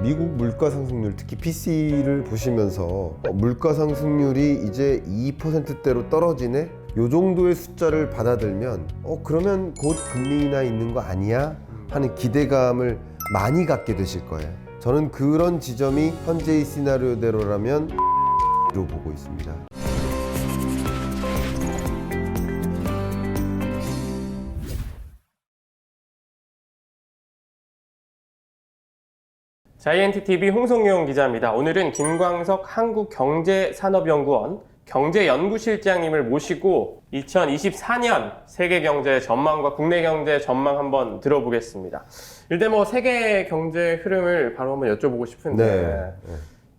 미국 물가 상승률, 특히 PC를 보시면서 물가 상승률이 이제 2%대로 떨어지네? 요 정도의 숫자를 받아들면 그러면 곧 금리 인하 있는 거 아니야? 하는 기대감을 많이 갖게 되실 거예요. 저는 그런 지점이 현재의 시나리오대로라면 로 보고 있습니다. 자이언티TV 홍성용 기자입니다. 오늘은 김광석 한국경제산업연구원 경제연구실장님을 모시고 2024년 세계 경제 전망과 국내 경제 전망 한번 들어보겠습니다. 일단 세계 경제 흐름을 바로 한번 여쭤보고 싶은데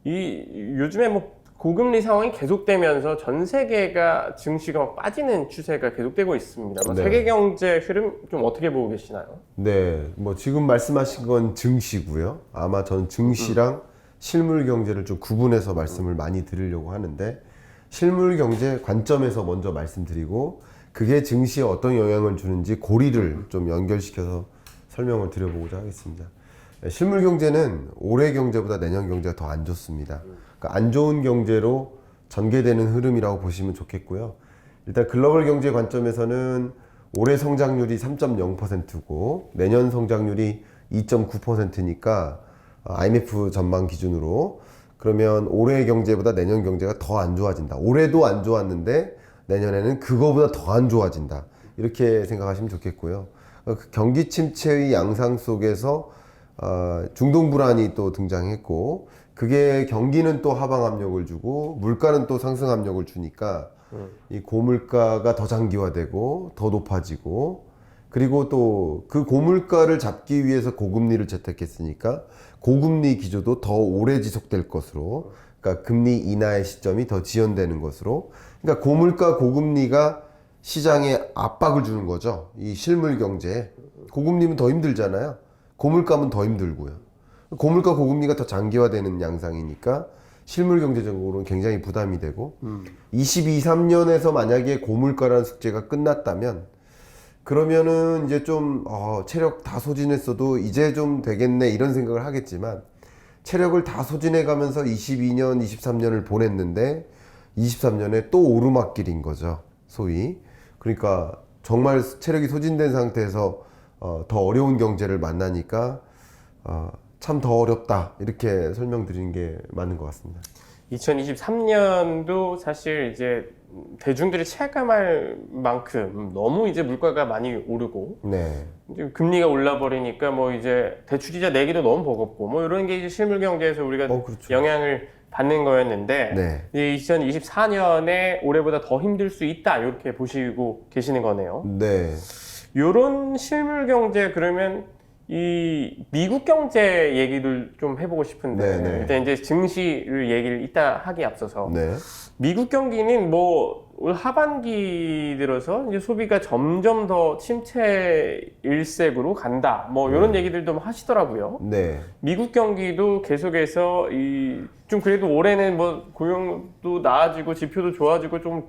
요즘에 고금리 상황이 계속되면서 전 세계가 증시가 막 빠지는 추세가 계속되고 있습니다. 네. 세계 경제 흐름 좀 어떻게 보고 계시나요? 네, 지금 말씀하신 건 증시고요. 아마 저는 증시랑 실물 경제를 좀 구분해서 말씀을 많이 드리려고 하는데, 실물 경제 관점에서 먼저 말씀드리고 그게 증시에 어떤 영향을 주는지 고리를 좀 연결시켜서 설명을 드려보고자 하겠습니다. 실물 경제는 올해 경제보다 내년 경제가 더 안 좋습니다. 그러니까 안 좋은 경제로 전개되는 흐름이라고 보시면 좋겠고요. 일단 글로벌 경제 관점에서는 올해 성장률이 3.0%고 내년 성장률이 2.9%니까 IMF 전망 기준으로 그러면 올해 경제보다 내년 경제가 더 안 좋아진다. 올해도 안 좋았는데 내년에는 그거보다 더 안 좋아진다. 이렇게 생각하시면 좋겠고요. 그 경기 침체의 양상 속에서 중동 불안이 또 등장했고, 그게 경기는 또 하방 압력을 주고 물가는 또 상승 압력을 주니까 이 고물가가 더 장기화되고 더 높아지고, 그리고 또 그 고물가를 잡기 위해서 고금리를 채택했으니까 고금리 기조도 더 오래 지속될 것으로, 그러니까 금리 인하의 시점이 더 지연되는 것으로, 그러니까 고물가 고금리가 시장에 압박을 주는 거죠. 이 실물 경제에. 고금리면 더 힘들잖아요. 고물가면 더 힘들고요. 고물가 고금리가 더 장기화되는 양상이니까 실물 경제적으로는 굉장히 부담이 되고 22, 3년에서 만약에 고물가라는 숙제가 끝났다면 그러면은 이제 좀 체력 다 소진했어도 이제 좀 되겠네 이런 생각을 하겠지만, 체력을 다 소진해 가면서 22년, 23년을 보냈는데 23년에 또 오르막길인 거죠, 소위. 그러니까 정말 체력이 소진된 상태에서 더 어려운 경제를 만나니까 참 더 어렵다, 이렇게 설명드리는 게 맞는 것 같습니다. 2023년도 사실 이제 대중들이 체감할 만큼 너무 이제 물가가 많이 오르고, 네. 이제 금리가 올라버리니까 이제 대출이자 내기도 너무 버겁고 이런 게 이제 실물 경제에서 우리가 그렇죠. 영향을 받는 거였는데, 네. 이제 2024년에 올해보다 더 힘들 수 있다, 이렇게 보시고 계시는 거네요. 네. 요런 실물 경제, 그러면 이 미국 경제 얘기를 좀 해보고 싶은데, 네네. 일단 이제 증시를 얘기를 이따 하기 앞서서 네. 미국 경기는 올 하반기 들어서 이제 소비가 점점 더 침체 일색으로 간다, 이런 얘기들도 하시더라고요. 네. 미국 경기도 계속해서 좀 그래도 올해는 고용도 나아지고 지표도 좋아지고 좀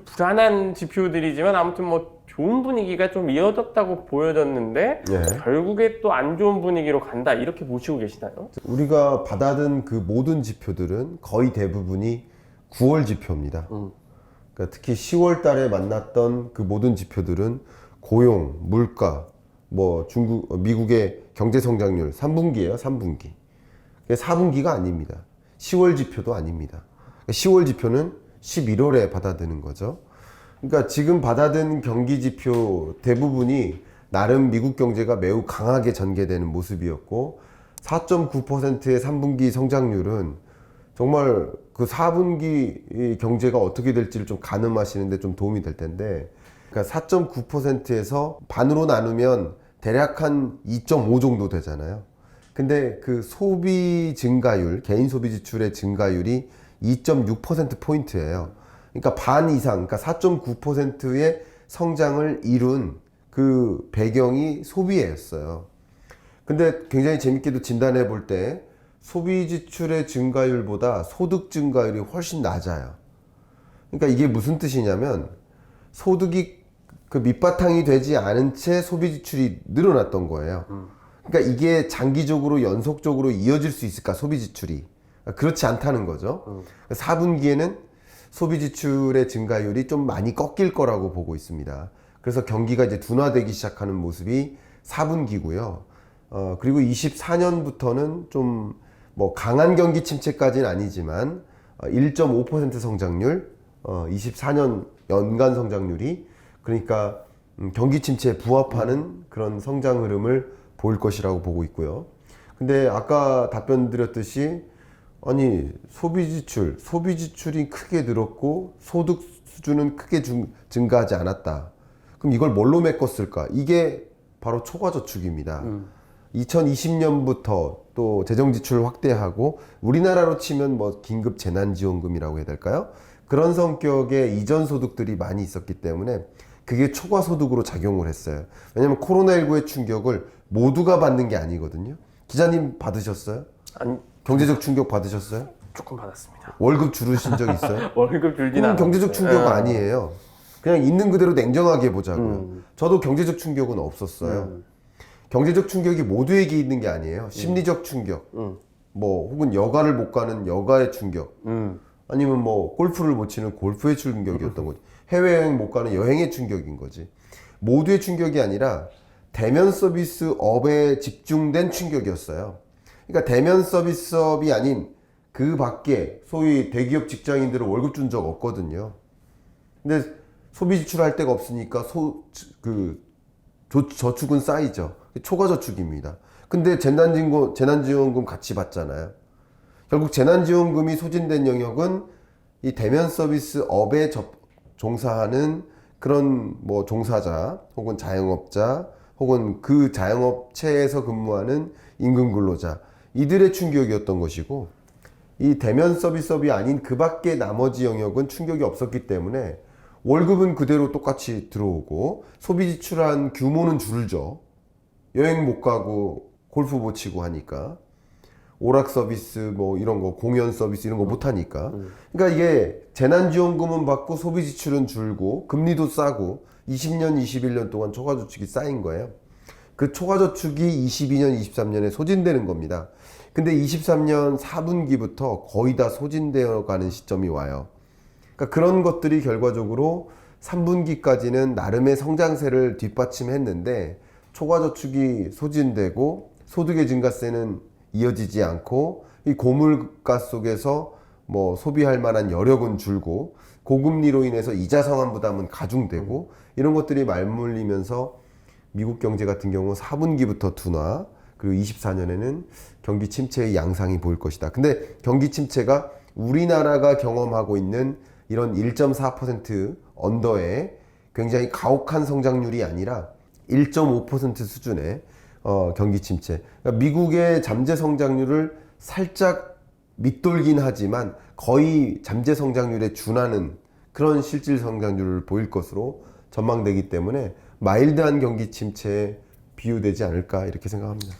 불안한 지표들이지만 아무튼 좋은 분위기가 좀 이어졌다고 보여졌는데, 네. 결국에 또 안 좋은 분위기로 간다, 이렇게 보시고 계시나요? 우리가 받아든 그 모든 지표들은 거의 대부분이 9월 지표입니다. 그러니까 특히 10월 달에 만났던 그 모든 지표들은 고용, 물가, 미국의 경제 성장률 3분기예요, 3분기. 4분기가 아닙니다. 10월 지표도 아닙니다. 10월 지표는 11월에 받아드는 거죠. 그러니까 지금 받아든 경기 지표 대부분이 나름 미국 경제가 매우 강하게 전개되는 모습이었고, 4.9%의 3분기 성장률은 정말 그 4분기 경제가 어떻게 될지를 좀 가늠하시는데 좀 도움이 될 텐데, 그러니까 4.9%에서 반으로 나누면 대략 한 2.5 정도 되잖아요. 근데 그 소비 증가율, 개인 소비 지출의 증가율이 2.6%포인트예요. 그러니까 반 이상, 그러니까 4.9%의 성장을 이룬 그 배경이 소비였어요. 근데 굉장히 재밌게도 진단해 볼 때 소비 지출의 증가율보다 소득 증가율이 훨씬 낮아요. 그러니까 이게 무슨 뜻이냐면, 소득이 그 밑바탕이 되지 않은 채 소비 지출이 늘어났던 거예요. 그러니까 이게 장기적으로 연속적으로 이어질 수 있을까, 소비 지출이. 그렇지 않다는 거죠. 4분기에는 소비 지출의 증가율이 좀 많이 꺾일 거라고 보고 있습니다. 그래서 경기가 이제 둔화되기 시작하는 모습이 4분기고요. 그리고 24년부터는 좀 뭐 강한 경기 침체까지는 아니지만 1.5% 성장률, 24년 연간 성장률이, 그러니까 경기 침체에 부합하는 그런 성장 흐름을 보일 것이라고 보고 있고요. 근데 아까 답변 드렸듯이 아니 소비 지출이 크게 늘었고 소득 수준은 크게 증가하지 않았다. 그럼 이걸 뭘로 메꿨을까? 이게 바로 초과 저축입니다. 2020년부터 또 재정 지출을 확대하고 우리나라로 치면 뭐 긴급 재난지원금이라고 해야 될까요? 그런 성격의 이전 소득들이 많이 있었기 때문에 그게 초과 소득으로 작용을 했어요. 왜냐면 코로나19의 충격을 모두가 받는 게 아니거든요. 기자님 받으셨어요? 아니, 경제적 충격 받으셨어요? 조금 받았습니다. 월급 줄으신 적 있어요? 월급 줄진 않았어요. 경제적 충격은 아니에요. 그냥 있는 그대로 냉정하게 보자고요. 저도 경제적 충격은 없었어요. 경제적 충격이 모두에게 있는 게 아니에요. 심리적 충격, 뭐 혹은 여가를 못 가는 여가의 충격, 아니면 뭐 골프를 못 치는 골프의 충격이었던 거지. 해외여행 못 가는 여행의 충격인 거지. 모두의 충격이 아니라 대면 서비스업에 집중된 충격이었어요. 그러니까 대면 서비스업이 아닌 그 밖에 소위 대기업 직장인들은 월급 준 적 없거든요. 근데 소비 지출할 데가 없으니까 저축은 쌓이죠. 초과 저축입니다. 근데 재난지원금 같이 받잖아요. 결국 재난지원금이 소진된 영역은 이 대면 서비스업에 종사하는 그런 뭐 종사자 혹은 자영업자 혹은 그 자영업체에서 근무하는 임금 근로자, 이들의 충격이었던 것이고, 이 대면 서비스업이 아닌 그 밖의 나머지 영역은 충격이 없었기 때문에 월급은 그대로 똑같이 들어오고 소비 지출한 규모는 줄죠. 여행 못 가고 골프 못 치고 하니까, 오락 서비스 뭐 이런 거, 공연 서비스 이런 거 못 하니까. 그러니까 이게 재난지원금은 받고 소비 지출은 줄고 금리도 싸고 20년, 21년 동안 초과저축이 쌓인 거예요. 그 초과저축이 22년, 23년에 소진되는 겁니다. 근데 23년 4분기부터 거의 다 소진되어 가는 시점이 와요. 그러니까 그런 것들이 결과적으로 3분기까지는 나름의 성장세를 뒷받침했는데 초과저축이 소진되고 소득의 증가세는 이어지지 않고 이 고물가 속에서 뭐 소비할 만한 여력은 줄고 고금리로 인해서 이자 상환 부담은 가중되고 이런 것들이 맞물리면서 미국 경제 같은 경우 4분기부터 둔화, 그리고 24년에는 경기 침체의 양상이 보일 것이다. 근데 경기 침체가 우리나라가 경험하고 있는 이런 1.4% 언더의 굉장히 가혹한 성장률이 아니라 1.5% 수준의 경기 침체. 그러니까 미국의 잠재 성장률을 살짝 밑돌긴 하지만 거의 잠재 성장률에 준하는 그런 실질 성장률을 보일 것으로 전망되기 때문에 마일드한 경기 침체에 비유되지 않을까 이렇게 생각합니다.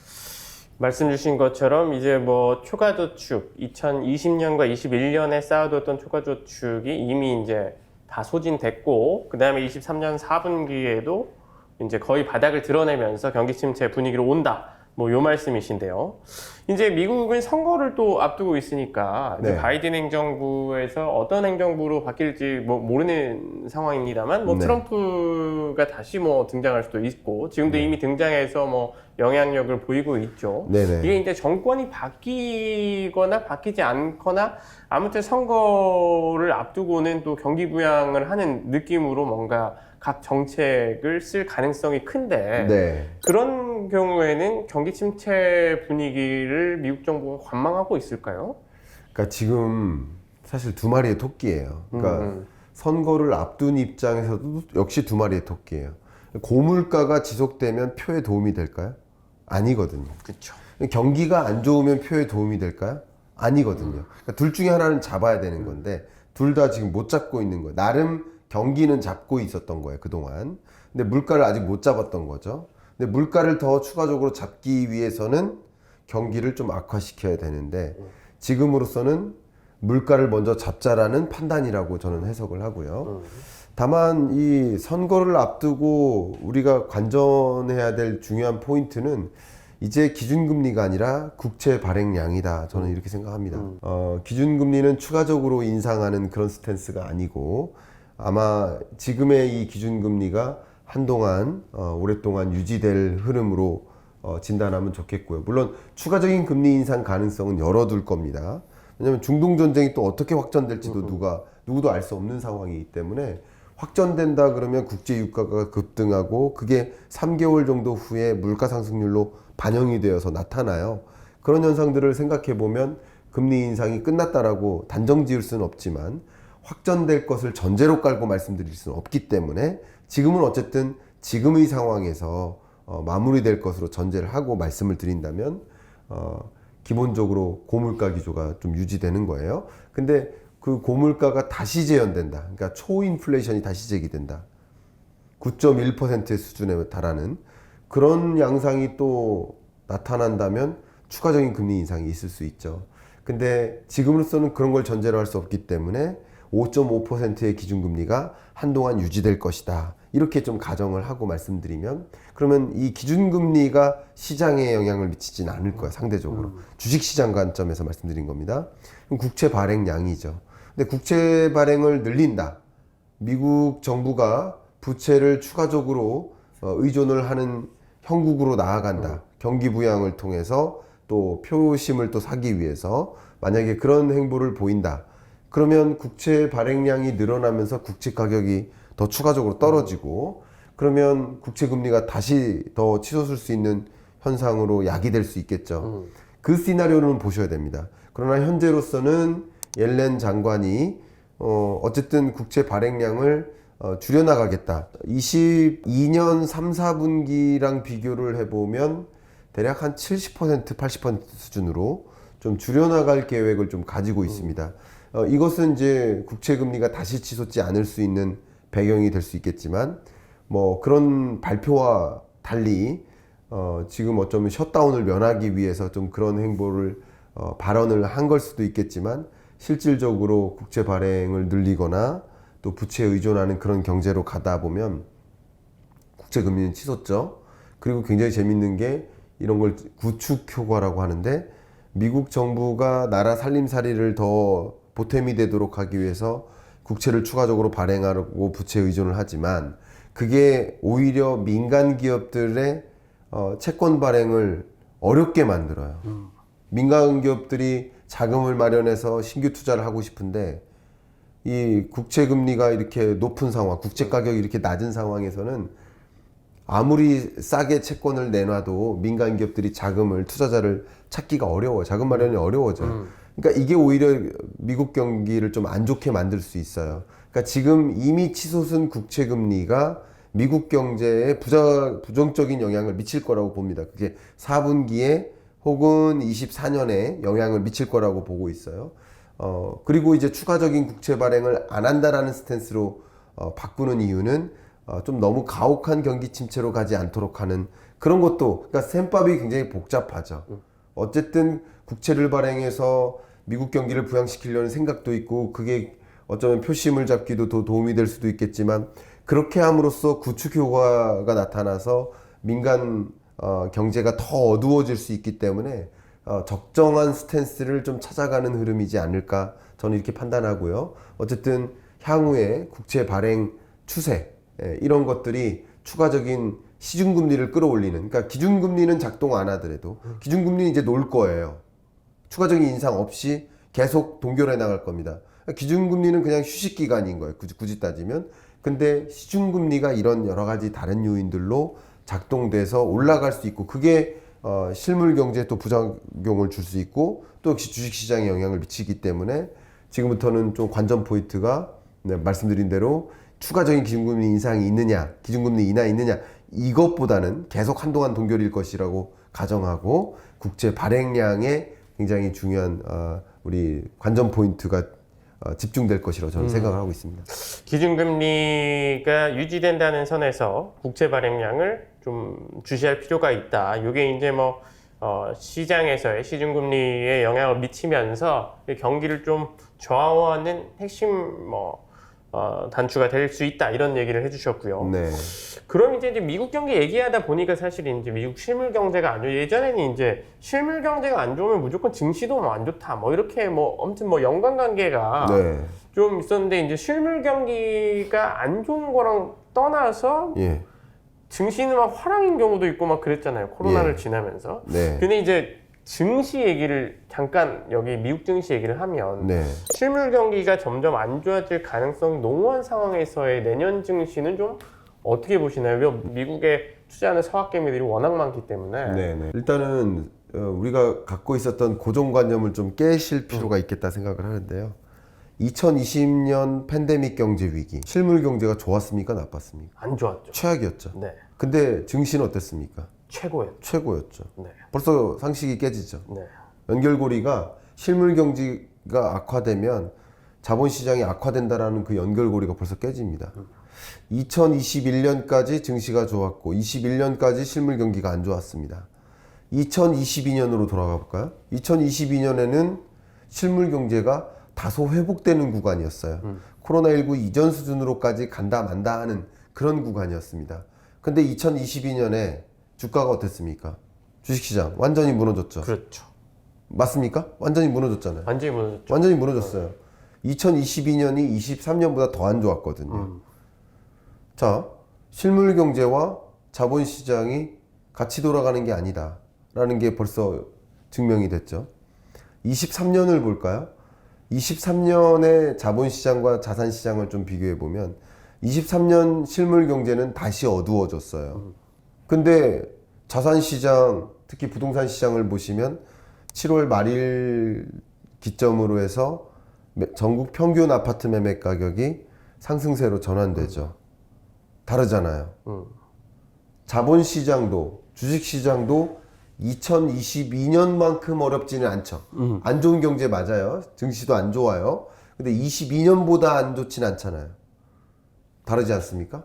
말씀 주신 것처럼 이제 뭐 초과저축 2020년과 21년에 쌓아뒀던 초과저축이 이미 이제 다 소진됐고, 그 다음에 23년 4분기에도 이제 거의 바닥을 드러내면서 경기 침체 분위기로 온다. 뭐 요 말씀이신데요. 이제 미국은 선거를 또 앞두고 있으니까 이제 바이든 행정부에서 어떤 행정부로 바뀔지 뭐 모르는 상황입니다만, 뭐 트럼프가 다시 뭐 등장할 수도 있고 지금도 이미 등장해서 뭐 영향력을 보이고 있죠. 이게 이제 정권이 바뀌거나 바뀌지 않거나 아무튼 선거를 앞두고는 또 경기 부양을 하는 느낌으로 뭔가 각 정책을 쓸 가능성이 큰데, 그런 경우에는 경기 침체 분위기를 미국 정부가 관망하고 있을까요? 그러니까 지금 사실 두 마리의 토끼예요. 그러니까 선거를 앞둔 입장에서도 역시 두 마리의 토끼예요. 고물가가 지속되면 표에 도움이 될까요? 아니거든요. 그렇죠. 경기가 안 좋으면 표에 도움이 될까요? 아니거든요. 그러니까 둘 중에 하나는 잡아야 되는 건데 둘 다 지금 못 잡고 있는 거예요. 나름 경기는 잡고 있었던 거예요, 그동안. 근데 물가를 아직 못 잡았던 거죠. 근데 물가를 더 추가적으로 잡기 위해서는 경기를 좀 악화시켜야 되는데 지금으로서는 물가를 먼저 잡자라는 판단이라고 저는 해석을 하고요. 다만 이 선거를 앞두고 우리가 관전해야 될 중요한 포인트는 이제 기준금리가 아니라 국채 발행량이다. 저는 이렇게 생각합니다. 기준금리는 추가적으로 인상하는 그런 스탠스가 아니고 아마 지금의 이 기준금리가 한동안 오랫동안 유지될 흐름으로 진단하면 좋겠고요. 물론 추가적인 금리 인상 가능성은 열어둘 겁니다. 왜냐하면 중동 전쟁이 또 어떻게 확전될지도 누구도 알 수 없는 상황이기 때문에 확전된다 그러면 국제 유가가 급등하고 그게 3개월 정도 후에 물가 상승률로 반영이 되어서 나타나요. 그런 현상들을 생각해 보면 금리 인상이 끝났다라고 단정 지을 수는 없지만 확전될 것을 전제로 깔고 말씀드릴 수는 없기 때문에 지금은 어쨌든 지금의 상황에서 마무리될 것으로 전제를 하고 말씀을 드린다면 기본적으로 고물가 기조가 좀 유지되는 거예요. 근데 그 고물가가 다시 재현된다. 그러니까 초인플레이션이 다시 제기된다. 9.1%의 수준에 달하는 그런 양상이 또 나타난다면 추가적인 금리 인상이 있을 수 있죠. 근데 지금으로서는 그런 걸 전제로 할 수 없기 때문에 5.5%의 기준금리가 한동안 유지될 것이다. 이렇게 좀 가정을 하고 말씀드리면 그러면 이 기준금리가 시장에 영향을 미치진 않을 거야, 상대적으로. 주식시장 관점에서 말씀드린 겁니다. 그럼 국채 발행량이죠. 근데 국채 발행을 늘린다. 미국 정부가 부채를 추가적으로 의존을 하는 형국으로 나아간다. 경기 부양을 통해서 또 표심을 또 사기 위해서 만약에 그런 행보를 보인다. 그러면 국채 발행량이 늘어나면서 국채 가격이 더 추가적으로 떨어지고 그러면 국채 금리가 다시 더 치솟을 수 있는 현상으로 야기될 수 있겠죠. 그 시나리오는 보셔야 됩니다. 그러나 현재로서는 옐렌 장관이 어쨌든 국채 발행량을 줄여나가겠다. 22년 3, 4분기랑 비교를 해보면 대략 한 70%, 80% 수준으로 좀 줄여나갈 계획을 좀 가지고 있습니다. 이것은 이제 국채금리가 다시 치솟지 않을 수 있는 배경이 될 수 있겠지만 뭐 그런 발표와 달리 지금 어쩌면 셧다운을 면하기 위해서 좀 그런 행보를 발언을 한 걸 수도 있겠지만 실질적으로 국채 발행을 늘리거나 또 부채에 의존하는 그런 경제로 가다 보면 국채금리는 치솟죠. 그리고 굉장히 재밌는 게 이런 걸 구축 효과라고 하는데 미국 정부가 나라 살림살이를 더 보탬이 되도록 하기 위해서 국채를 추가적으로 발행하고 부채 의존을 하지만 그게 오히려 민간 기업들의 채권 발행을 어렵게 만들어요. 민간 기업들이 자금을 마련해서 신규 투자를 하고 싶은데 이 국채 금리가 이렇게 높은 상황, 국채 가격이 이렇게 낮은 상황에서는 아무리 싸게 채권을 내놔도 민간 기업들이 자금을, 투자자를 찾기가 어려워요. 자금 마련이 어려워져요. 그러니까 이게 오히려 미국 경기를 좀 안 좋게 만들 수 있어요. 그러니까 지금 이미 치솟은 국채 금리가 미국 경제에 부정적인 영향을 미칠 거라고 봅니다. 그게 4분기에 혹은 24년에 영향을 미칠 거라고 보고 있어요. 그리고 이제 추가적인 국채 발행을 안 한다라는 스탠스로 바꾸는 이유는 좀 너무 가혹한 경기 침체로 가지 않도록 하는 그런 것도, 그러니까 셈법이 굉장히 복잡하죠. 어쨌든 국채를 발행해서 미국 경기를 부양시키려는 생각도 있고 그게 어쩌면 표심을 잡기도 더 도움이 될 수도 있겠지만 그렇게 함으로써 구축 효과가 나타나서 민간 경제가 더 어두워질 수 있기 때문에 적정한 스탠스를 좀 찾아가는 흐름이지 않을까 저는 이렇게 판단하고요. 어쨌든 향후에 국채 발행 추세 이런 것들이 추가적인 시중금리를 끌어올리는, 그러니까 기준금리는 작동 안 하더라도 기준금리는 이제 놓을 거예요. 추가적인 인상 없이 계속 동결해 나갈 겁니다. 기준금리는 그냥 휴식기간인 거예요. 굳이 따지면. 근데 시중금리가 이런 여러 가지 다른 요인들로 작동돼서 올라갈 수 있고 그게 실물 경제에 또 부작용을 줄 수 있고 또 역시 주식시장에 영향을 미치기 때문에 지금부터는 좀 관전 포인트가 말씀드린 대로 추가적인 기준금리 인상이 있느냐, 기준금리 인하가 있느냐 이것보다는 계속 한동안 동결일 것이라고 가정하고 국채 발행량에 굉장히 중요한 우리 관전 포인트가 집중될 것이라고 저는 생각을 하고 있습니다. 기준금리가 유지된다는 선에서 국채 발행량을 좀 주시할 필요가 있다. 이게 이제 뭐 시장에서의 시중금리에 영향을 미치면서 경기를 좀 좌우하는 핵심 단추가 될 수 있다 이런 얘기를 해주셨고요. 네. 그럼 이제 미국 경기 얘기하다 보니까 사실 이제 미국 실물 경제가 안 좋아. 예전에는 이제 실물 경제가 안 좋으면 무조건 증시도 뭐 안 좋다. 뭐 이렇게 뭐 아무튼 뭐 연관관계가 네. 좀 있었는데 이제 실물 경기가 안 좋은 거랑 떠나서 예. 증시는 막 화랑인 경우도 있고 막 그랬잖아요. 코로나를 예. 지나면서. 네. 근데 이제 증시 얘기를 잠깐 여기 미국 증시 얘기를 하면 네. 실물 경기가 점점 안 좋아질 가능성이 농후한 상황에서의 내년 증시는 좀 어떻게 보시나요? 미국에 투자하는 서학개미들이 워낙 많기 때문에. 네. 일단은 우리가 갖고 있었던 고정관념을 좀 깨실 필요가 있겠다 생각을 하는데요. 2020년 팬데믹 경제 위기, 실물 경제가 좋았습니까? 나빴습니까? 안 좋았죠. 최악이었죠. 네. 근데 증시는 어땠습니까? 최고였죠. 최고였죠. 네. 벌써 상식이 깨지죠. 네. 연결고리가 실물 경제가 악화되면 자본시장이 악화된다라는 그 연결고리가 벌써 깨집니다. 2021년까지 증시가 좋았고 21년까지 실물 경기가 안 좋았습니다. 2022년으로 돌아가 볼까요? 2022년에는 실물 경제가 다소 회복되는 구간이었어요. 코로나19 이전 수준으로까지 간다 만다 하는 그런 구간이었습니다. 근데 2022년에 주가가 어땠습니까? 주식시장 완전히 무너졌죠. 그렇죠. 맞습니까? 완전히 무너졌잖아요. 완전히 무너졌죠. 완전히 무너졌어요. 2022년이 23년보다 더 안 좋았거든요. 자, 실물 경제와 자본시장이 같이 돌아가는 게 아니다라는 게 벌써 증명이 됐죠. 23년을 볼까요? 23년의 자본시장과 자산시장을 좀 비교해 보면 23년 실물 경제는 다시 어두워졌어요. 근데 자산시장, 특히 부동산 시장을 보시면 7월 말일 기점으로 해서 전국 평균 아파트 매매 가격이 상승세로 전환되죠. 다르잖아요. 자본시장도 주식시장도 2022년만큼 어렵지는 않죠. 안 좋은 경제 맞아요. 증시도 안 좋아요. 근데 22년보다 안 좋진 않잖아요. 다르지 않습니까?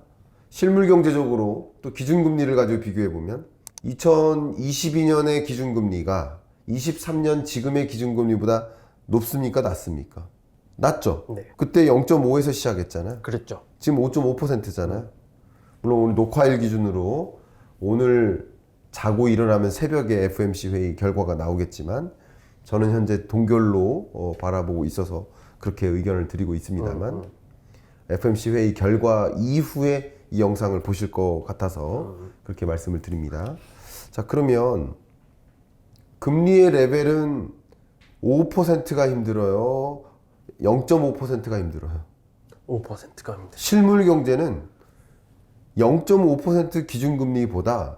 실물 경제적으로 또 기준금리를 가지고 비교해 보면 2022년의 기준금리가 23년 지금의 기준금리보다 높습니까? 낮습니까? 낮죠? 네. 그때 0.5에서 시작했잖아요. 그랬죠. 지금 5.5%잖아요. 물론 오늘 녹화일 기준으로 오늘 자고 일어나면 새벽에 FOMC 회의 결과가 나오겠지만 저는 현재 동결로 바라보고 있어서 그렇게 의견을 드리고 있습니다만 FOMC 회의 결과 이후에 이 영상을 보실 것 같아서 그렇게 말씀을 드립니다. 자, 그러면 금리의 레벨은 5%가 힘들어요. 0.5%가 힘들어요. 5%가 힘들죠. 실물 경제는 0.5% 기준금리보다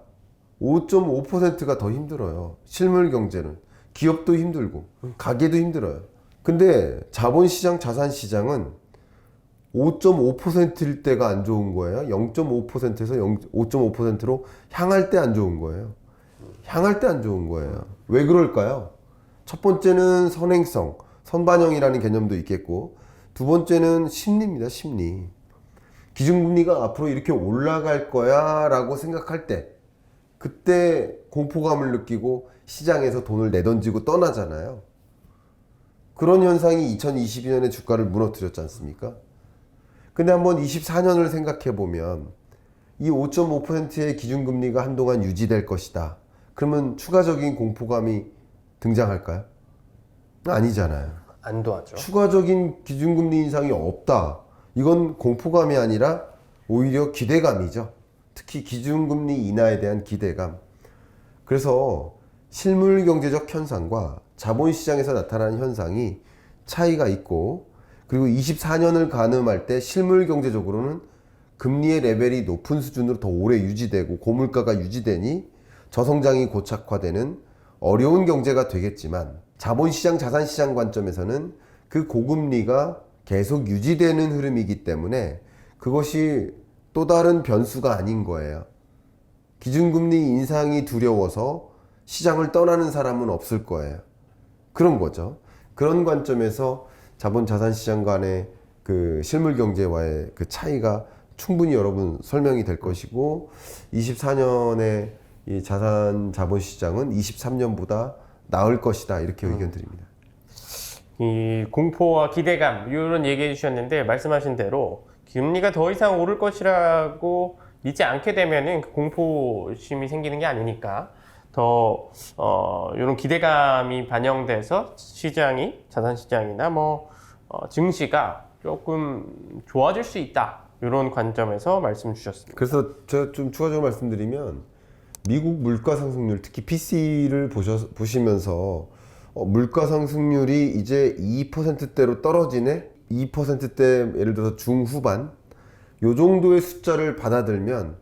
5.5%가 더 힘들어요. 실물 경제는. 기업도 힘들고, 가게도 힘들어요. 근데 자본시장, 자산시장은 5.5%일 때가 안 좋은 거예요. 0.5%에서 5.5%로 향할 때 안 좋은 거예요. 향할 때 안 좋은 거예요. 왜 그럴까요? 첫 번째는 선행성, 선반영이라는 개념도 있겠고, 두 번째는 심리입니다, 심리. 기준금리가 앞으로 이렇게 올라갈 거야 라고 생각할 때, 그때 공포감을 느끼고 시장에서 돈을 내던지고 떠나잖아요. 그런 현상이 2022년에 주가를 무너뜨렸지 않습니까? 근데 한번 24년을 생각해 보면 이 5.5%의 기준금리가 한동안 유지될 것이다. 그러면 추가적인 공포감이 등장할까요? 아니잖아요. 안 도와줘. 추가적인 기준금리 인상이 없다. 이건 공포감이 아니라 오히려 기대감이죠. 특히 기준금리 인하에 대한 기대감. 그래서 실물 경제적 현상과 자본시장에서 나타나는 현상이 차이가 있고, 그리고 24년을 가늠할 때 실물 경제적으로는 금리의 레벨이 높은 수준으로 더 오래 유지되고 고물가가 유지되니 저성장이 고착화되는 어려운 경제가 되겠지만, 자본시장, 자산시장 관점에서는 그 고금리가 계속 유지되는 흐름이기 때문에 그것이 또 다른 변수가 아닌 거예요. 기준금리 인상이 두려워서 시장을 떠나는 사람은 없을 거예요. 그런 거죠. 그런 관점에서 자본 자산시장 간의 그 실물 경제와의 그 차이가 충분히 여러분 설명이 될 것이고, 24년에 이 자산 자본시장은 23년보다 나을 것이다. 이렇게 의견 드립니다. 이 공포와 기대감 이런 얘기해 주셨는데 말씀하신 대로 금리가 더 이상 오를 것이라고 믿지 않게 되면은 그 공포심이 생기는 게 아니니까 더 이런 기대감이 반영돼서 시장이 자산 시장이나 증시가 조금 좋아질 수 있다 이런 관점에서 말씀 주셨습니다. 그래서 제가 좀 추가적으로 말씀드리면 미국 물가 상승률 특히 PC를 보시면서 물가 상승률이 이제 2%대로 떨어지네 2%대 예를 들어서 중후반 요 정도의 숫자를 받아들면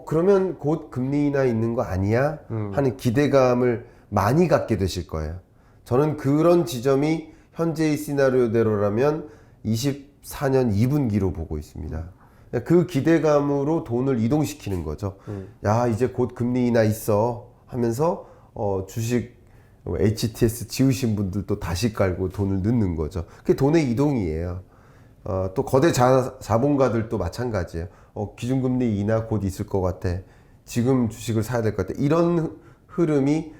그러면 곧 금리 인하 있는 거 아니야? 하는 기대감을 많이 갖게 되실 거예요. 저는 그런 지점이 현재의 시나리오대로라면 24년 2분기로 보고 있습니다. 그 기대감으로 돈을 이동시키는 거죠. 야, 이제 곧 금리 인하 있어 하면서 주식 HTS 지우신 분들도 다시 깔고 돈을 넣는 거죠. 그게 돈의 이동이에요. 또 거대 자본가들도 마찬가지예요. 기준금리 인하 곧 있을 것 같아. 지금 주식을 사야 될 것 같아. 이런 흐름이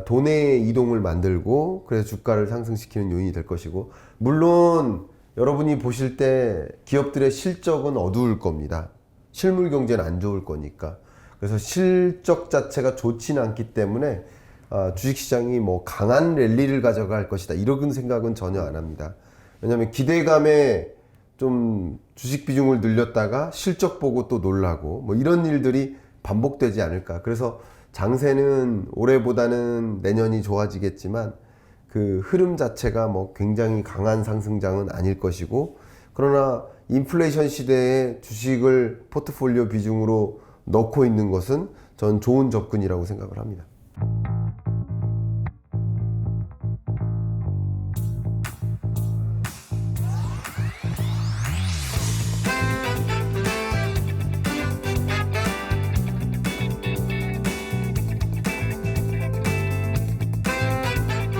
돈의 이동을 만들고 그래서 주가를 상승시키는 요인이 될 것이고, 물론 여러분이 보실 때 기업들의 실적은 어두울 겁니다. 실물 경제는 안 좋을 거니까. 그래서 실적 자체가 좋지는 않기 때문에 주식시장이 뭐 강한 랠리를 가져갈 것이다 이런 생각은 전혀 안 합니다. 왜냐하면 기대감에 좀 주식 비중을 늘렸다가 실적 보고 또 놀라고 뭐 이런 일들이 반복되지 않을까. 그래서 장세는 올해보다는 내년이 좋아지겠지만 그 흐름 자체가 뭐 굉장히 강한 상승장은 아닐 것이고, 그러나 인플레이션 시대에 주식을 포트폴리오 비중으로 넣고 있는 것은 전 좋은 접근이라고 생각을 합니다.